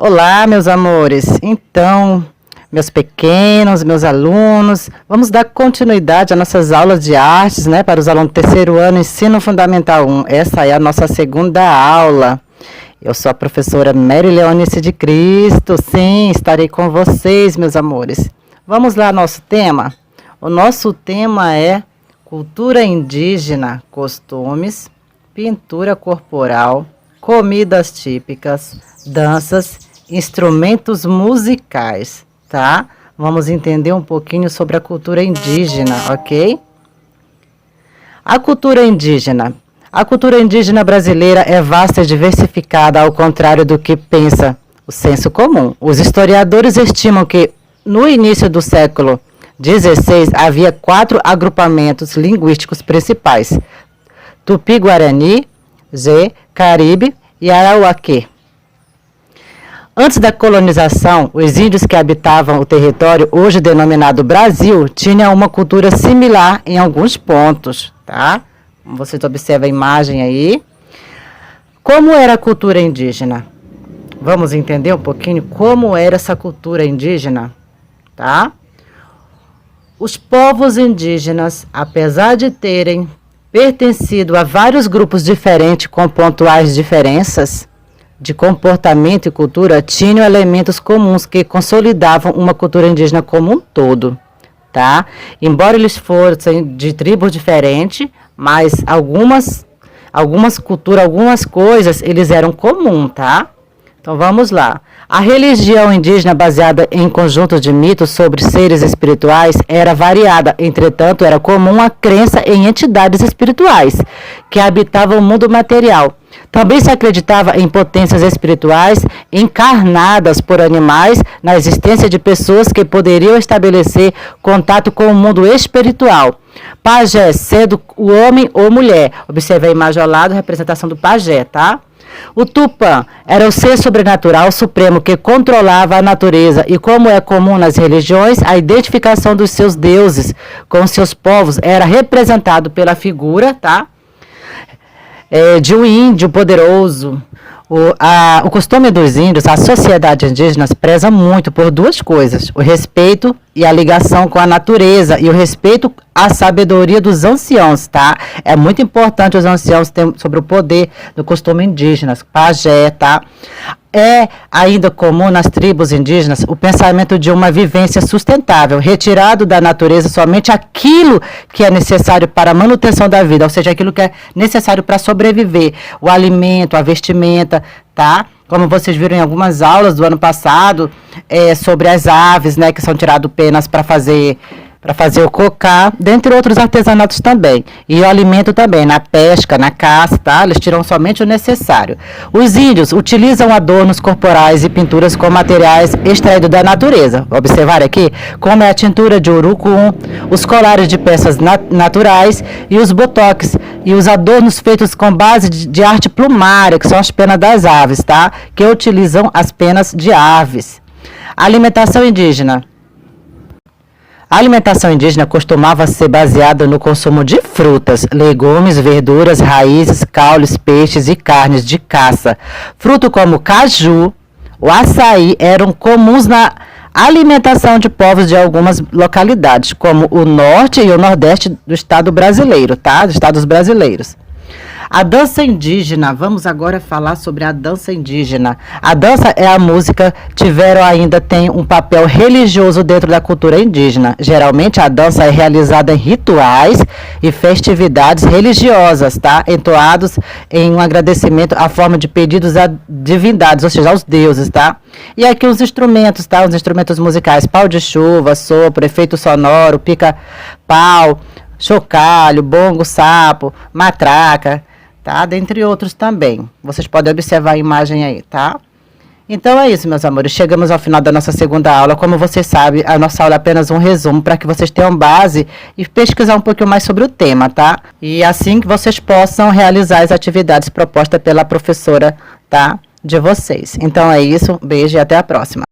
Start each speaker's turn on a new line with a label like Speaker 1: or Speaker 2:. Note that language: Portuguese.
Speaker 1: Olá, meus amores. Então, meus pequenos, meus alunos, vamos dar continuidade às nossas aulas de artes, né, para os alunos do terceiro ano, Ensino Fundamental 1. Essa é a nossa segunda aula. Eu sou a professora Mary Leonice de Cristo. Sim, estarei com vocês, meus amores. Vamos lá, nosso tema? O nosso tema é cultura indígena, costumes, pintura corporal, comidas típicas, danças, instrumentos musicais, tá? Vamos entender um pouquinho sobre a cultura indígena, ok? A cultura indígena. A cultura indígena brasileira é vasta e diversificada, ao contrário do que pensa o senso comum. Os historiadores estimam que, no início do século XVI, havia 4 agrupamentos linguísticos principais: Tupi-Guarani, Zé, Caribe e Arauaquê. Antes da colonização, os índios que habitavam o território, hoje denominado Brasil, tinham uma cultura similar em alguns pontos, tá? Como vocês observam a imagem aí. Como era a cultura indígena? Vamos entender um pouquinho como era essa cultura indígena, tá? Os povos indígenas, apesar de terem pertencido a vários grupos diferentes com pontuais diferenças de comportamento e cultura, tinham elementos comuns que consolidavam uma cultura indígena como um todo, tá? Embora eles fossem de tribos diferentes, mas algumas culturas, algumas coisas, eles eram comuns, tá? Então vamos lá. A religião indígena, baseada em conjuntos de mitos sobre seres espirituais, era variada. Entretanto, era comum a crença em entidades espirituais que habitavam o mundo material. Também se acreditava em potências espirituais encarnadas por animais, na existência de pessoas que poderiam estabelecer contato com o mundo espiritual. Pajé, sendo o homem ou mulher. Observe a imagem ao lado, a representação do pajé, tá? O Tupã era o ser sobrenatural supremo que controlava a natureza e, como é comum nas religiões, a identificação dos seus deuses com seus povos era representado pela figura, tá? De um índio poderoso. O costume dos índios, a sociedade indígena preza muito por 2 coisas: o respeito e a ligação com a natureza, e o respeito à sabedoria dos anciãos, tá? É muito importante os anciãos terem sobre o poder do costume indígena, pajé, tá? É ainda comum nas tribos indígenas o pensamento de uma vivência sustentável, retirado da natureza somente aquilo que é necessário para a manutenção da vida, ou seja, aquilo que é necessário para sobreviver, o alimento, a vestimenta, tá? Como vocês viram em algumas aulas do ano passado, sobre as aves, né, que são tiradas penas para fazer o cocá, dentre outros artesanatos também. E o alimento também, na pesca, na caça, tá? Eles tiram somente o necessário. Os índios utilizam adornos corporais e pinturas com materiais extraídos da natureza. Observar aqui como é a tintura de urucum, os colares de peças naturais e os botox e os adornos feitos com base de arte plumária, que são as penas das aves, tá? Que utilizam as penas de aves. A alimentação indígena. A alimentação indígena costumava ser baseada no consumo de frutas, legumes, verduras, raízes, caules, peixes e carnes de caça. Frutos como caju, o açaí eram comuns na alimentação de povos de algumas localidades, como o norte e o nordeste do estado brasileiro, tá? Dos estados brasileiros. A dança indígena, vamos agora falar sobre a dança indígena. A dança é a música, tem um papel religioso dentro da cultura indígena. Geralmente a dança é realizada em rituais e festividades religiosas, tá? Entoados em um agradecimento à forma de pedidos a divindades, ou seja, aos deuses, tá? E aqui os instrumentos, tá? Os instrumentos musicais: pau de chuva, sopro, efeito sonoro, pica-pau, chocalho, bongo, sapo, matraca, tá? Dentre outros também. Vocês podem observar a imagem aí, tá? Então é isso, meus amores. Chegamos ao final da nossa segunda aula. Como vocês sabem, a nossa aula é apenas um resumo para que vocês tenham base e pesquisar um pouquinho mais sobre o tema, tá? E assim que vocês possam realizar as atividades propostas pela professora, tá? De vocês. Então é isso. Beijo e até a próxima.